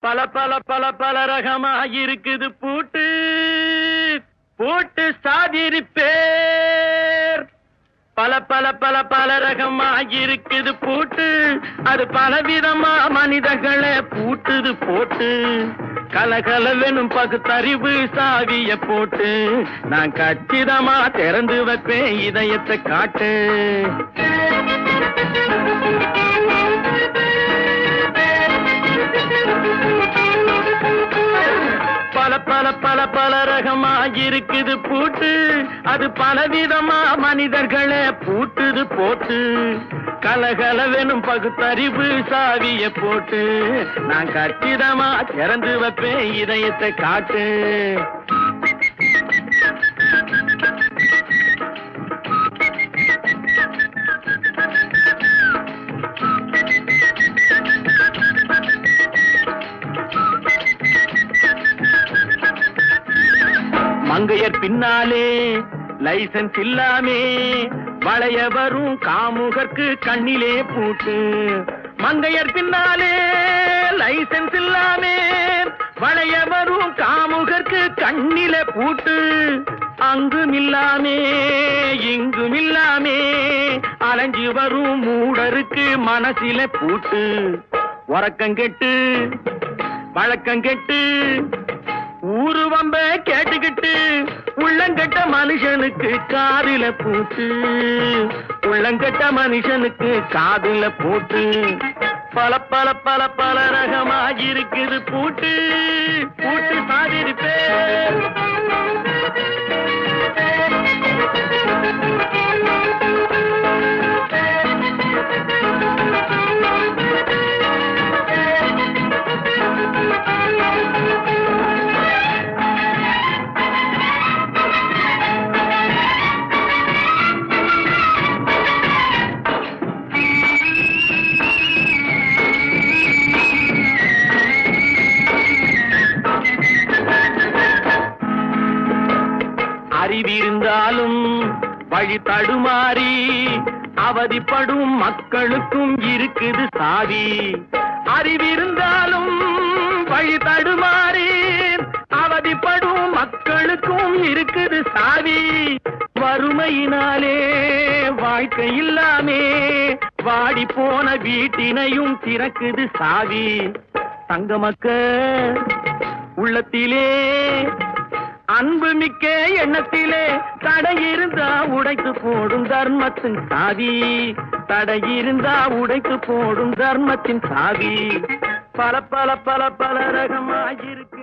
பல பல பல பல ரகமா இருக்குது பூட்டு பூட்டு சாதிரி பேர். பல பல பல பல ரகமா இருக்குது பூட்டு, அது பலவிதமா மனிதர்களை பூட்டுது போட்டு. கலகலவெனும் பகுத்தறிவு சாவிய போட்டு, நான் கச்சிதமா திறந்து வைப்பேன் இதயத்தை காட்டு. பல பல பல பல ரகமா இருக்குது பூட்டு, அது பலவிதமா மனிதர்களை பூட்டுது போட்டு. கலகலவெனும் பகுத்தறிவு சாவிய போட்டு, நான் கச்சிதமா திறந்து வைப்பேன் இதயத்தை காட்டு. மங்கையர் பின்னாலே லைசன்ஸ் இல்லாமே வளைய வரும் காமுகர்க்கு கண்ணிலே பூட்டு. மங்கையர் பின்னாலே லைசன்ஸ் இல்லாமே வளைய வரும் காமுகர்க்கு கண்ணிலே பூட்டு. அங்கும் இல்லாமே இங்கும் இல்லாமே அலைஞ்சு வரும் மூடருக்கு மனசில பூட்டு. உறக்கங்கெட்டு வழக்கங்கெட்டு ஊரு வம்ப கேட்டுக்கிட்டு, உள்ளங்கட்ட மனுஷனுக்கு காதில பூட்டு. உள்ளங்கட்ட மனுஷனுக்கு காதில பூட்டு. பல பல பல பல ரகமா இருக்குது பூட்டு பூட்டு சாதிரி பேர். அறிவிருந்தாலும் வழி தடுமாறி அவதிப்படும் மக்களுக்கும் இருக்குது சாவி. அறிவிருந்தாலும் வழி தடுமாறி அவதிப்படும் மக்களுக்கும் இருக்குது சாவி. வறுமையினாலே வாழ்க்கை இல்லாமே வாடி போன வீட்டினையும் திறக்குது சாவி. தங்கமக்க உள்ளத்திலே அன்பு மிக்க எண்ணத்திலே தடையிருந்தா உடைத்து போடும் தர்மத்தின் சாவி. தடையிருந்தா உடைத்து போடும் தர்மத்தின் சாவி. பல பல பல பல ரகமாயிருக்கு.